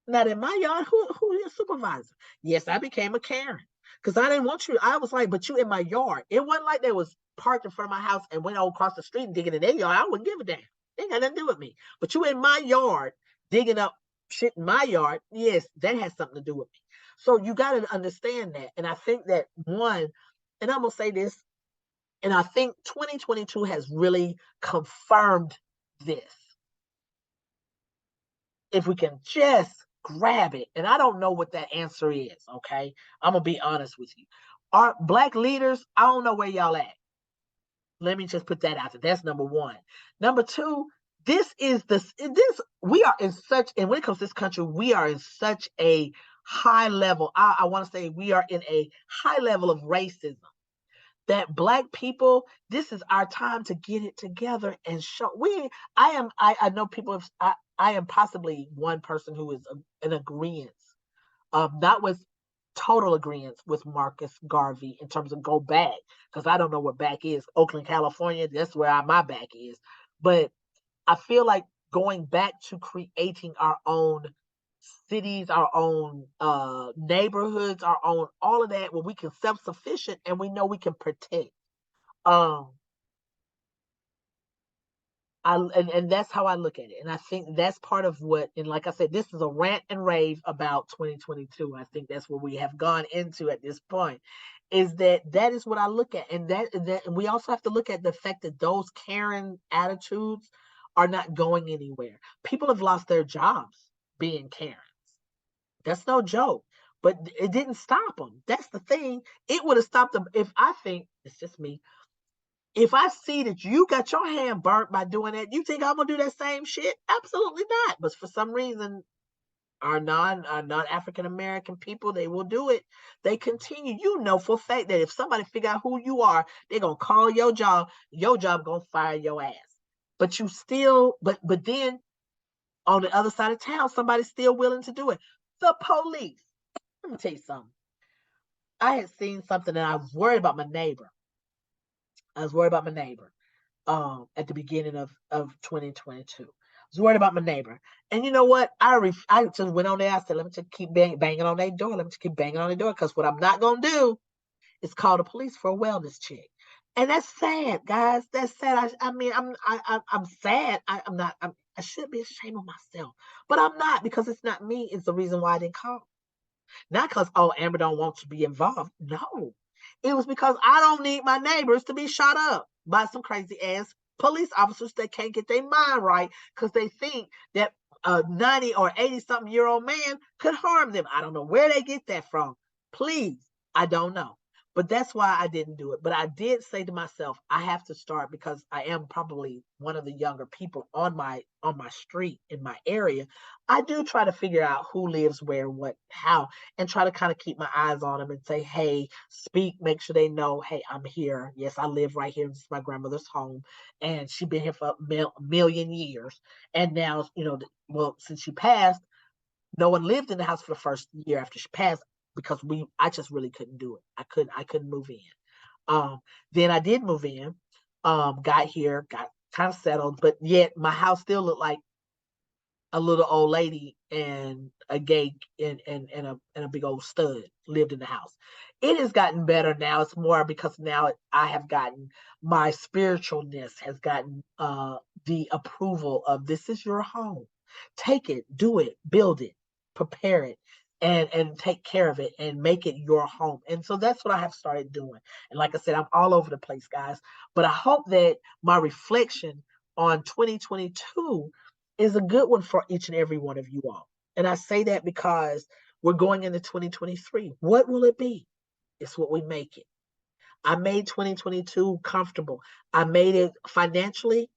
not in my yard. Who is your supervisor? Yes, I became a Karen. Because I didn't want you. I was like, but you in my yard. It wasn't like they was parked in front of my house and went all across the street and digging in their yard. I wouldn't give a damn. They ain't got nothing to do with me. But you in my yard digging up shit in my yard. Yes, that has something to do with me. So you got to understand that. And I think that one, and I'm going to say this, and I think 2022 has really confirmed this. If we can just grab it, and I don't know what that answer is, okay? I'm going to be honest with you. Our Black leaders, I don't know where y'all at. Let me just put that out there. That's number one. Number two, we are in such, and when it comes to this country, we are in such a high level. I want to say we are in a high level of racism that Black people, this is our time to get it together and show. I know people have, I am possibly one person who is in agreement, not with total agreement with Marcus Garvey in terms of go back, because I don't know what back is. Oakland, California, that's where my back is. But I feel like going back to creating our own cities, our own neighborhoods, our own all of that, where we can self-sufficient and we know we can protect. Um, and that's how I look at it. And I think that's part of what, and like I said, this is a rant and rave about 2022. I think that's what we have gone into at this point. Is that is what I look at. And and we also have to look at the fact that those Karen attitudes are not going anywhere. People have lost their jobs being Karens. That's no joke. But it didn't stop them. That's the thing. It would have stopped them if I think, it's just me, if I see that you got your hand burnt by doing that, you think I'm gonna do that same shit? Absolutely not. But for some reason, our non African American people, they will do it. They continue. You know for a fact that if somebody figure out who you are, they're gonna call your job gonna fire your ass. But you still, but then on the other side of town, somebody's still willing to do it. The police. Let me tell you something. I had seen something and I was worried about my neighbor. I was worried about my neighbor. At the beginning of 2022. I was worried about my neighbor. And you know what? I just went on there. I said, let me just keep banging on their door. Let me just keep banging on their door. Because what I'm not going to do is call the police for a wellness check. And that's sad, guys. That's sad. I mean, I'm sad. I'm not, I should be ashamed of myself. But I'm not, because it's not me. It's the reason why I didn't call. Not because, oh, Amber don't want to be involved. No. It was because I don't need my neighbors to be shot up by some crazy ass police officers that can't get their mind right because they think that a 90 or 80 something year old man could harm them. I don't know where they get that from. Please, I don't know. But that's why I didn't do it. But I did say to myself, I have to start because I am probably one of the younger people on my street in my area. I do try to figure out who lives where, what, how, and try to kind of keep my eyes on them and say, hey, speak, make sure they know, hey, I'm here. Yes, I live right here. This is my grandmother's home. And she's been here for a million years. And now, well, since she passed, no one lived in the house for the first year after she passed because I just really couldn't do it. I couldn't move in. Then I did move in, got here, got kind of settled, but yet my house still looked like a little old lady and a gay and a big old stud lived in the house. It has gotten better now. It's more because now I have gotten my spiritualness has gotten the approval of this is your home. Take it, do it, build it, prepare it, and take care of it and make it your home. And so that's what I have started doing. And like I said, I'm all over the place, guys. But I hope that my reflection on 2022 is a good one for each and every one of you all. And I say that because we're going into 2023. What will it be? It's what we make it. I made 2022 comfortable. I made it financially.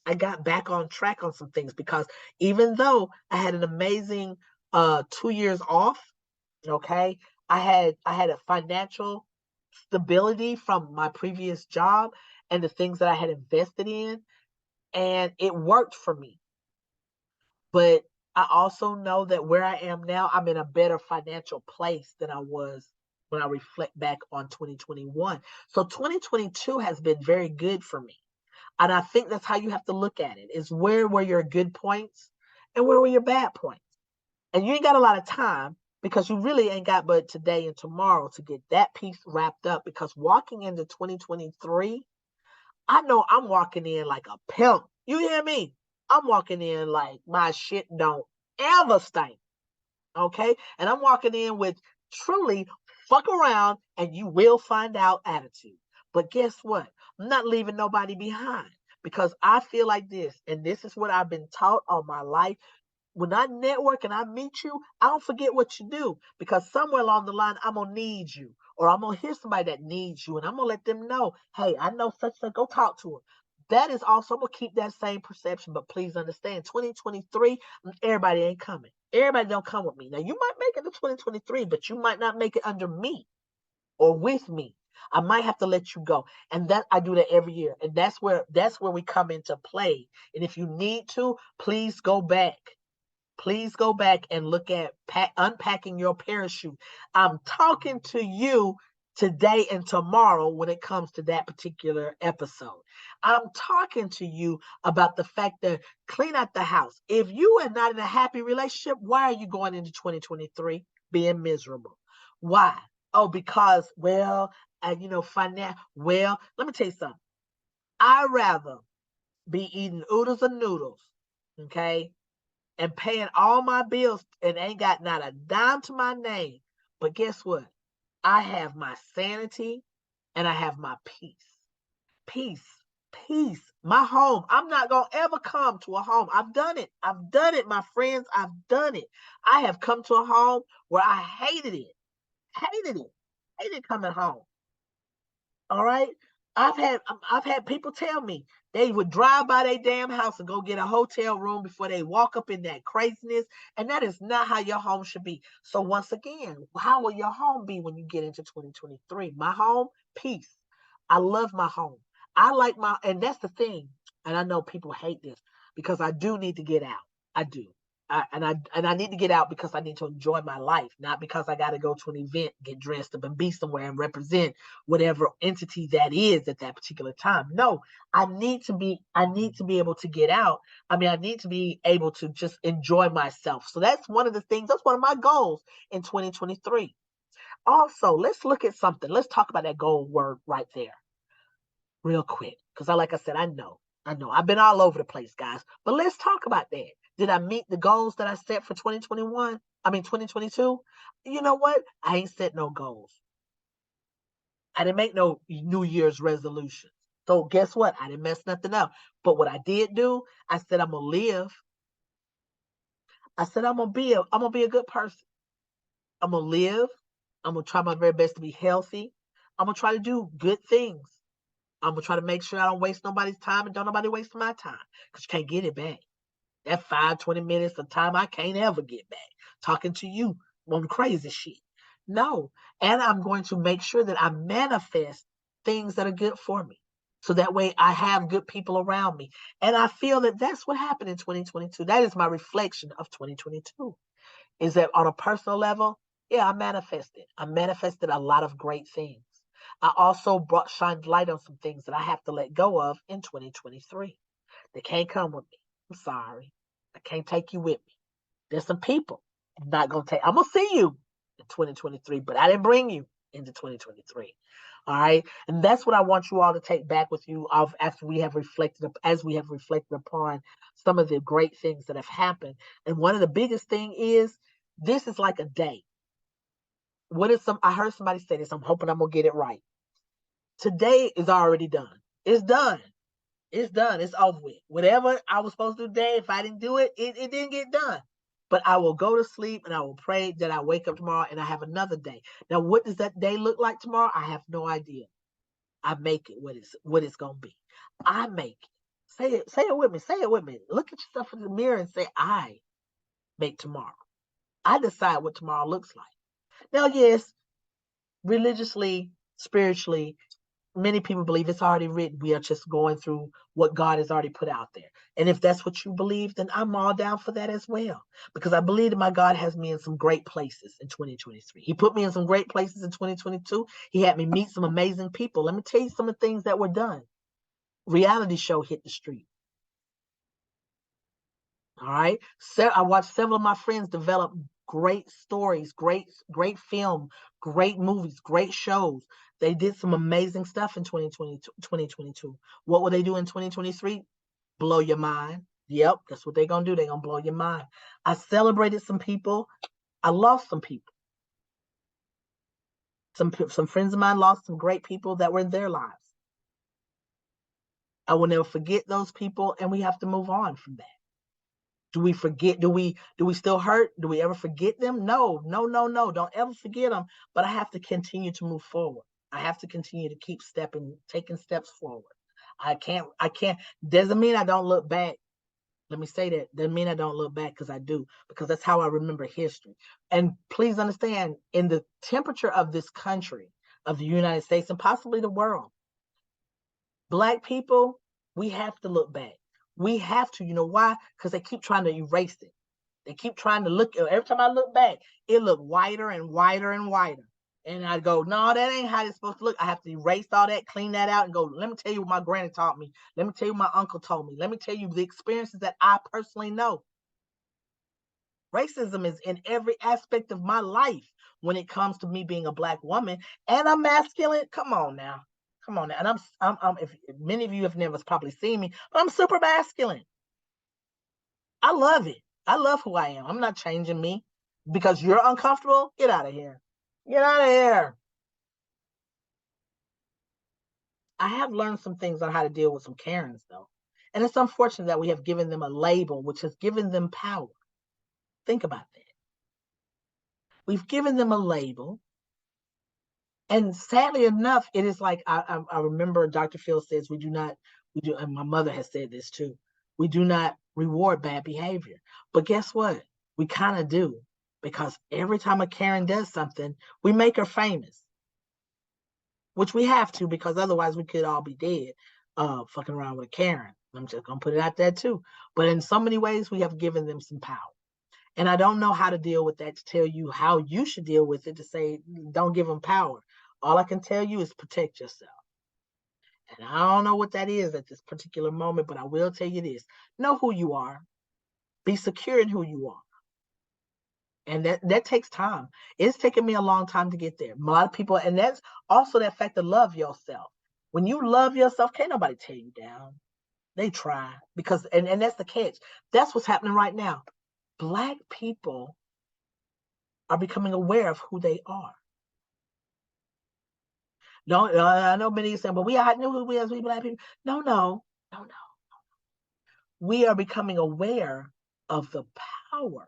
I got back on track on some things because even though I had an amazing 2 years off, okay, I had a financial stability from my previous job and the things that I had invested in, and it worked for me. But I also know that where I am now, I'm in a better financial place than I was when I reflect back on 2021. So 2022 has been very good for me. And I think that's how you have to look at it is where were your good points and where were your bad points? And you ain't got a lot of time because you really ain't got but today and tomorrow to get that piece wrapped up because walking into 2023, I know I'm walking in like a pimp. You hear me? I'm walking in like my shit don't ever stink. Okay? And I'm walking in with truly fuck around and you will find out attitude. But guess what? I'm not leaving nobody behind because I feel like this, and this is what I've been taught all my life. When I network and I meet you, I don't forget what you do because somewhere along the line, I'm going to need you or I'm going to hear somebody that needs you and I'm going to let them know, hey, I know such and go talk to her. That is also, I'm going to keep that same perception, but please understand 2023, everybody ain't coming. Everybody don't come with me. Now, you might make it to 2023, but you might not make it under me or with me. I might have to let you go. And that I do that every year. And that's where we come into play. And if you need to, please go back. Please go back and look at unpacking your parachute. I'm talking to you today and tomorrow when it comes to that particular episode. I'm talking to you about the fact that clean out the house. If you are not in a happy relationship, why are you going into 2023 being miserable? Why? Oh, because, well, well, let me tell you something. I'd rather be eating oodles and noodles, okay, and paying all my bills and ain't got not a dime to my name. But guess what? I have my sanity and I have my peace. Peace. Peace. My home. I'm not going to ever come to a home. I've done it. I've done it, my friends. I've done it. I have come to a home where I hated it. Hated it. Hated coming home. All right. I've had people tell me they would drive by their damn house and go get a hotel room before they walk up in that craziness. And that is not how your home should be. So once again, how will your home be when you get into 2023? My home, peace. I love my home. I like and that's the thing. And I know people hate this because I do need to get out. I do. And I need to get out because I need to enjoy my life, not because I got to go to an event, get dressed up, and be somewhere and represent whatever entity that is at that particular time. No, I need to be able to get out. I mean, I need to be able to just enjoy myself. So that's one of the things. That's one of my goals in 2023. Also, let's look at something. Let's talk about that goal word right there real quick. Because like I said, I know. I've been all over the place, guys. But let's talk about that. Did I meet the goals that I set for 2021? I mean, 2022? You know what? I ain't set no goals. I didn't make no New Year's resolutions. So guess what? I didn't mess nothing up. But what I did do, I said I'm gonna live. I said I'm gonna be a good person. I'm gonna live. I'm gonna try my very best to be healthy. I'm gonna try to do good things. I'm gonna try to make sure I don't waste nobody's time and don't nobody waste my time. Because you can't get it back. That 5, 20 minutes of time I can't ever get back. Talking to you on crazy shit. No. And I'm going to make sure that I manifest things that are good for me. So that way I have good people around me. And I feel that that's what happened in 2022. That is my reflection of 2022. Is that on a personal level? Yeah, I manifested. I manifested a lot of great things. I also shined light on some things that I have to let go of in 2023. They can't come with me. I'm sorry. I can't take you with me. There's some people I'm not going to take. I'm going to see you in 2023, but I didn't bring you into 2023. All right. And that's what I want you all to take back with you after we have reflected, as we have reflected upon some of the great things that have happened. And one of the biggest thing is this is like a day. I heard somebody say this. I'm hoping I'm going to get it right. Today is already done. It's done. It's done. It's over with. Whatever I was supposed to do today, if I didn't do it, it didn't get done. But I will go to sleep and I will pray that I wake up tomorrow and I have another day. Now, what does that day look like tomorrow? I have no idea. I make it what it's gonna be. I make it. Say it with me. Say it with me. Look at yourself in the mirror and say, I make tomorrow. I decide what tomorrow looks like. Now, yes, religiously, spiritually, many people believe it's already written. We are just going through what God has already put out there. And if that's what you believe, then I'm all down for that as well. Because I believe that my God has me in some great places in 2023. He put me in some great places in 2022. He had me meet some amazing people. Let me tell you some of the things that were done. Reality show hit the street. All right. So I watched several of my friends develop great stories, great film, great movies, great shows. They did some amazing stuff in 2022. What will they do in 2023? Blow your mind. Yep, that's what they're going to do. They're going to blow your mind. I celebrated some people. I lost some people. Some friends of mine lost some great people that were in their lives. I will never forget those people, and we have to move on from that. Do we forget? Do we still hurt? Do we ever forget them? No. Don't ever forget them. But I have to continue to move forward. I have to continue to keep taking steps forward. I can't, doesn't mean I don't look back. Let me say that. Doesn't mean I don't look back, because I do, because that's how I remember history. And please understand, in the temperature of this country, of the United States, and possibly the world, Black people, we have to look back. We have to. You know why? Because they keep trying to erase it. They keep trying to look. Every time I look back, it looked whiter and whiter and whiter. And I go, no, that ain't how it's supposed to look. I have to erase all that, clean that out, and go, let me tell you what my granny taught me. Let me tell you what my uncle told me. Let me tell you the experiences that I personally know. Racism is in every aspect of my life when it comes to me being a Black woman, and I'm masculine. Come on now. And if many of you have never probably seen me, but I'm super masculine. I love it. I love who I am. I'm not changing me because you're uncomfortable. Get out of here. Get out of here. I have learned some things on how to deal with some Karens, though. And it's unfortunate that we have given them a label, which has given them power. Think about that. We've given them a label. And sadly enough, it is like I remember Dr. Phil says and my mother has said this too. We do not reward bad behavior. But guess what? We kind of do, because every time a Karen does something, we make her famous, which we have to, because otherwise we could all be dead, fucking around with a Karen. I'm just gonna put it out there too. But in so many ways, we have given them some power. And I don't know how to deal with that, to tell you how you should deal with it, to say, don't give them power. All I can tell you is protect yourself. And I don't know what that is at this particular moment, but I will tell you this. Know who you are. Be secure in who you are. And that takes time. It's taken me a long time to get there. A lot of people, and that's also that fact to love yourself. When you love yourself, can't nobody tear you down. They try, because, and that's the catch. That's what's happening right now. Black people are becoming aware of who they are. No, I know many are saying, but we knew who we as we Black people. No. We are becoming aware of the power,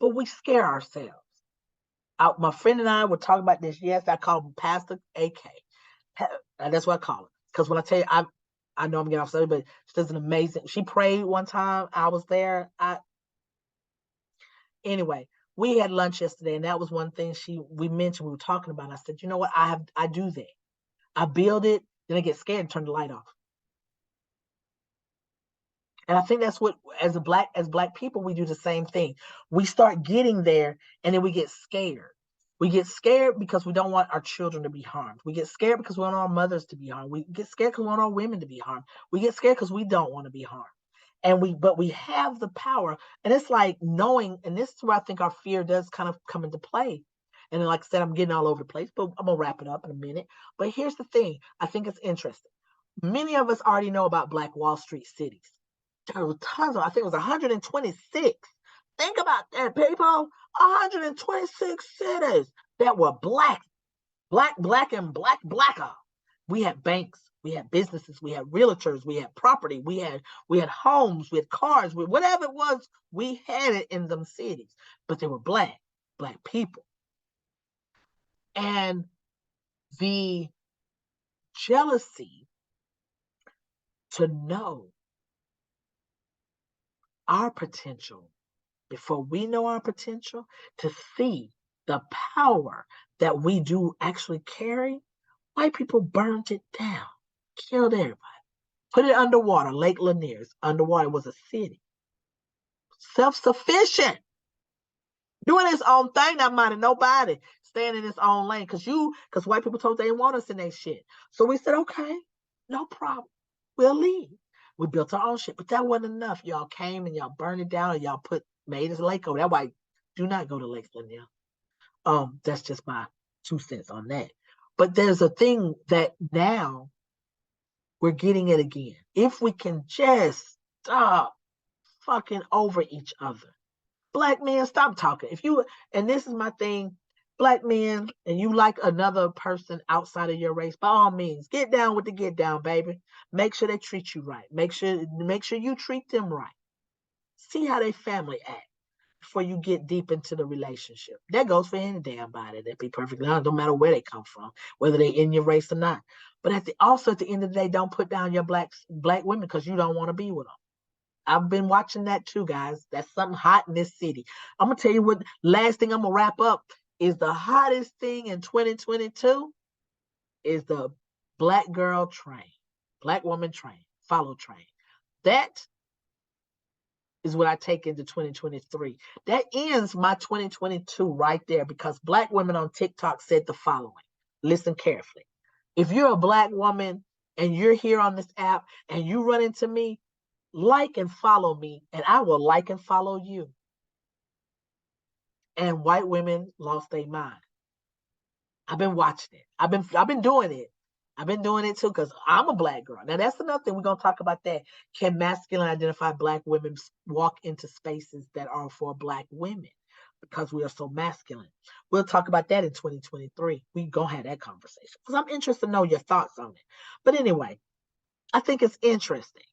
but we scare ourselves. My friend and I were talking about this. Yes, I call him Pastor AK. That's what I call him. Because when I tell you, I know I'm getting off subject, but she does an amazing. She prayed one time. I was there. Anyway, we had lunch yesterday, and that was one thing we mentioned. We were talking about. I said, you know what? I do that. I build it, then I get scared and turn the light off. And I think that's what, as Black people, we do the same thing. We start getting there, and then we get scared. We get scared because we don't want our children to be harmed. We get scared because we want our mothers to be harmed. We get scared because we want our women to be harmed. We get scared because we don't want to be harmed. but we have the power. And it's like knowing, and this is where I think our fear does kind of come into play. And then, like I said, I'm getting all over the place, but I'm gonna wrap it up in a minute. But here's the thing, I think it's interesting. Many of us already know about Black Wall Street cities. There were tons of, I think it was 126. Think about that, people. 126 cities that were black, black, and blacker. We had banks, we had businesses, we had realtors, we had property, we had homes, we had cars, whatever it was, we had it in them cities. But they were black people. And the jealousy to know our potential before we know our potential, to see the power that we do actually carry, white people burned it down, killed everybody, put it underwater. Lake Lanier's underwater was a city, self-sufficient, doing its own thing, not minding nobody, staying in its own lane. Because white people told they didn't want us in their shit. So we said, okay, no problem, we'll leave. We built our own shit, but that wasn't enough. Y'all came and y'all burned it down, and y'all made us lake over. That's why do not go to Lake Lanier. That's just my 2 cents on that. But there's a thing that now we're getting it again. If we can just stop fucking over each other. Black men, stop talking. And this is my thing, Black men, and you like another person outside of your race, by all means, get down with the get down, baby. Make sure they treat you right. Make sure you treat them right. See how they family act before you get deep into the relationship. That goes for any damn body. That be perfectly honest. Don't matter where they come from, whether they in your race or not. But also at the end of the day, don't put down your black women because you don't want to be with them. I've been watching that too, guys. That's something hot in this city. I'm gonna tell you what. Last thing I'm gonna wrap up is the hottest thing in 2022 is the black girl train, black woman train, follow train. That is what I take into 2023. That ends my 2022 right there because black women on TikTok said the following. Listen carefully. If you're a black woman and you're here on this app and you run into me, like and follow me, and I will like and follow you. And white women lost their mind. I've been watching it. I've been doing it. I've been doing it too because I'm a black girl. Now that's another thing. We're gonna talk about that. Can masculine identified black women walk into spaces that are for black women because we are so masculine? We'll talk about that in 2023. We gonna have that conversation because I'm interested to know your thoughts on it. But anyway, I think it's interesting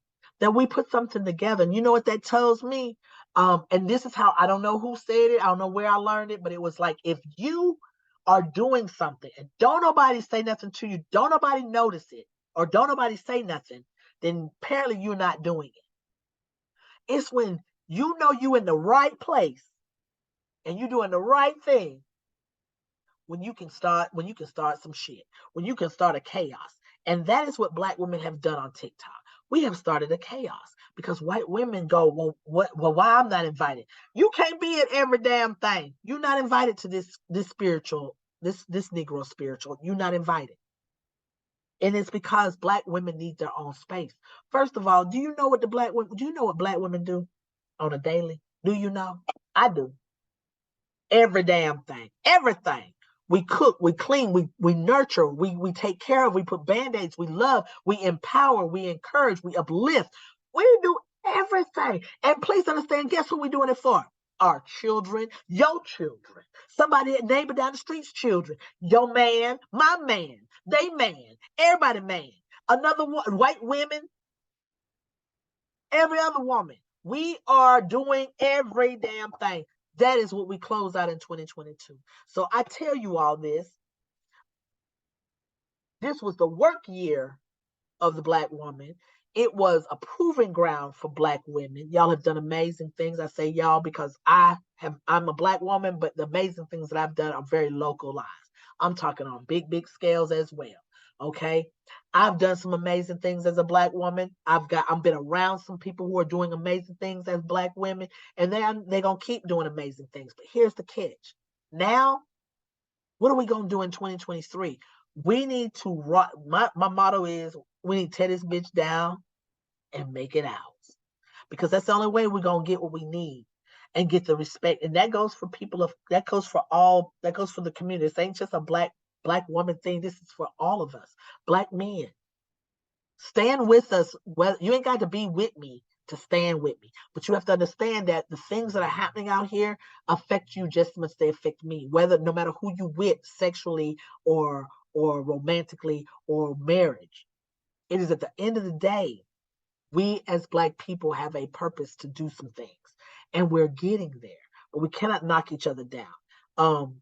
that we put something together. And you know what that tells me? And this is how, I don't know who said it. I don't know where I learned it, but it was like, if you are doing something and don't nobody say nothing to you, don't nobody notice it, or don't nobody say nothing, then apparently you're not doing it. It's when you know you in the right place and you're doing the right thing when you can start some shit, when you can start a chaos. And that is what black women have done on TikTok. We have started a chaos because white women go, well, why I'm not invited? You can't be at every damn thing. You're not invited to this spiritual, this Negro spiritual. You're not invited. And it's because black women need their own space. First of all, do you know what black women do on a daily? Do you know? I do. Every damn thing. Everything. We cook, we clean, we nurture, we take care of, we put band-aids, we love, we empower, we encourage, we uplift. We do everything. And please understand, guess who we're doing it for? Our children, your children, somebody, neighbor down the street's children, your man, my man, they man, everybody man, another one, white women, every other woman. We are doing every damn thing. That is what we close out in 2022. So I tell you all this. This was the work year of the black woman. It was a proving ground for black women. Y'all have done amazing things. I say y'all because I'm a black woman, but the amazing things that I've done are very localized. I'm talking on big scales as well. Okay. I've done some amazing things as a black woman. I've been around some people who are doing amazing things as black women, and they're going to keep doing amazing things. But here's the catch. Now, what are we going to do in 2023? We need to my motto is we need to tear this bitch down and make it ours. because that's the only way we're going to get what we need and get the respect. And that goes for that goes for all, that goes for the community. This ain't just a black woman thing. This is for all of us, black men. Stand with us. Well, you ain't got to be with me to stand with me, but you have to understand that the things that are happening out here affect you just as much as they affect me. Whether, no matter who you with, sexually or romantically or marriage, it is at the end of the day, we as black people have a purpose to do some things, and we're getting there. But we cannot knock each other down. Um,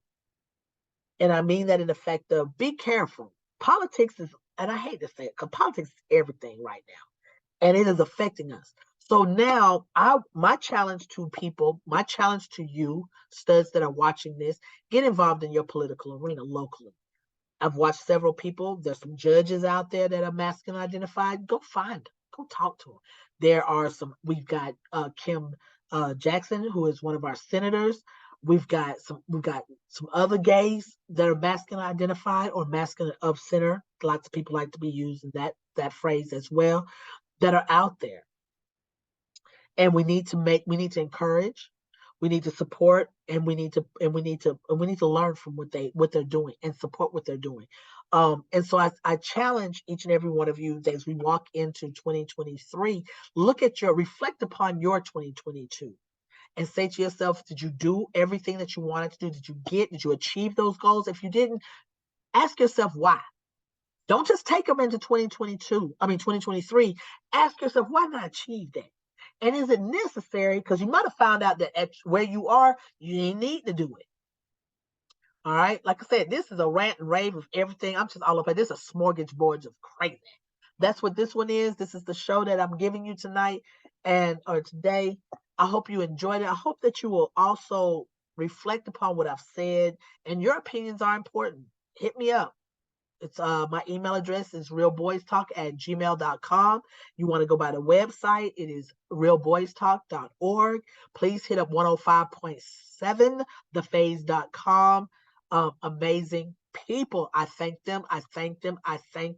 and I mean that in the fact of, be careful. Politics is, and I hate to say it, because politics is everything right now, and it is affecting us. So now, my challenge to people, my challenge to you, studs that are watching this, get involved in your political arena locally. I've watched several people. There's some judges out there that are masculine identified. Go find them. Go talk to them. There are some. We've got Kim Jackson, who is one of our senators. We've got some. We've got some other gays that are masculine identified or masculine of center. Lots of people like to be using that phrase as well. That are out there, and we need to encourage, we need to support, and we need to learn from what they're doing and support what they're doing. And so I challenge each and every one of you as we walk into 2023, reflect upon your 2022 and say to yourself, did you do everything that you wanted to do? Did you achieve those goals? If you didn't, ask yourself why. Don't just take them into 2023. Ask yourself, why not achieve that? And is it necessary? Because you might have found out that at where you are, you ain't need to do it. All right. Like I said, this is a rant and rave of everything. I'm just all over. This is a smorgasbord of crazy. That's what this one is. This is the show that I'm giving you tonight or today. I hope you enjoyed it. I hope that you will also reflect upon what I've said, and your opinions are important. Hit me up. It's my email address is realboystalk@gmail.com. You want to go by the website, it is realboystalk.org. Please hit up 105.7 thephase.com. Amazing people. I thank them. I thank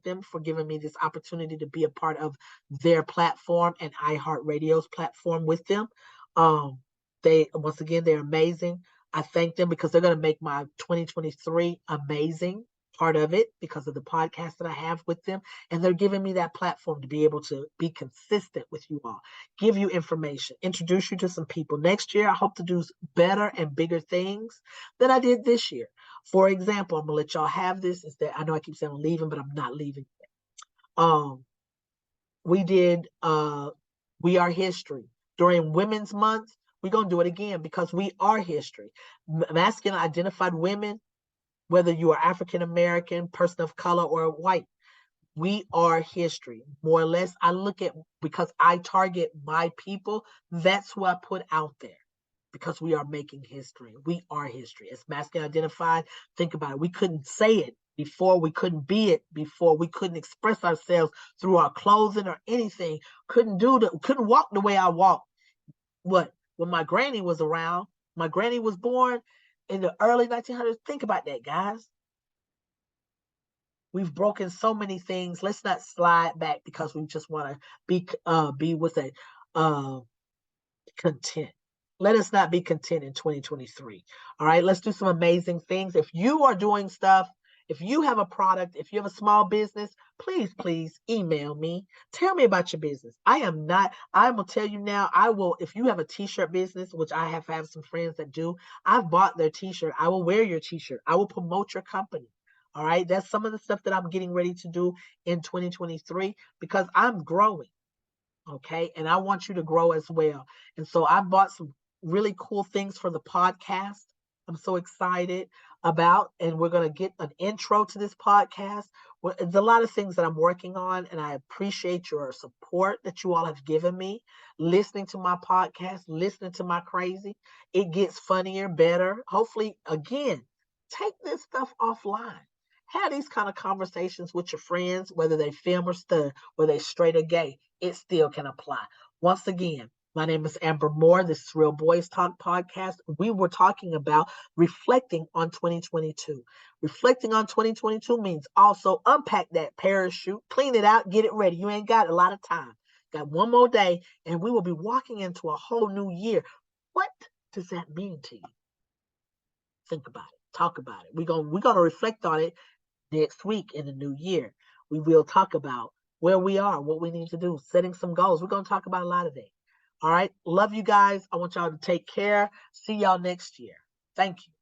them for giving me this opportunity to be a part of their platform and iHeartRadio's platform with them. Once again, they're amazing. I thank them because they're going to make my 2023 amazing. Part of it because of the podcast that I have with them, and they're giving me that platform to be able to be consistent with you all, give you information, introduce you to some people. Next year, I hope to do better and bigger things than I did this year. For example, I'm gonna let y'all have this. Is that I know I keep saying I'm leaving, but I'm not leaving yet. We did We Are History during Women's Month. We're gonna do it again because we are history. Masculine identified women, whether you are African American, person of color, or white, we are history. More or less, I look at, because I target my people, that's who I put out there, because we are making history. We are history. It's masculine identified. Think about it. We couldn't say it before. We couldn't be it before. We couldn't express ourselves through our clothing or anything. Couldn't walk the way I walk. When my granny was around, my granny was born in the early 1900s. Think about that, guys. We've broken so many things. Let's not slide back because we just want to be with a content. Let us not be content in 2023. All right, let's do some amazing things. If you are doing stuff, if you have a product, if you have a small business, please email me. Tell me about your business. I will tell you now, if you have a t-shirt business, which I have some friends that do, I've bought their t-shirt. I will wear your t-shirt. I will promote your company. All right. That's some of the stuff that I'm getting ready to do in 2023 because I'm growing. Okay. And I want you to grow as well. And so I bought some really cool things for the podcast. I'm so excited about, and we're going to get an intro to this podcast. There's a lot of things that I'm working on, and I appreciate your support that you all have given me, listening to my podcast, listening to my crazy. It gets funnier, better. Hopefully, again, take this stuff offline. Have these kind of conversations with your friends, whether they film or stud, whether they straight or gay. It still can apply. Once again, my name is Amber Moore. This is Real Boys Talk podcast. We were talking about reflecting on 2022. Reflecting on 2022 means also unpack that parachute, clean it out, get it ready. You ain't got a lot of time. Got one more day, and we will be walking into a whole new year. What does that mean to you? Think about it. Talk about it. We're gonna reflect on it next week in the new year. We will talk about where we are, what we need to do, setting some goals. We're gonna talk about a lot of things. All right. Love you guys. I want y'all to take care. See y'all next year. Thank you.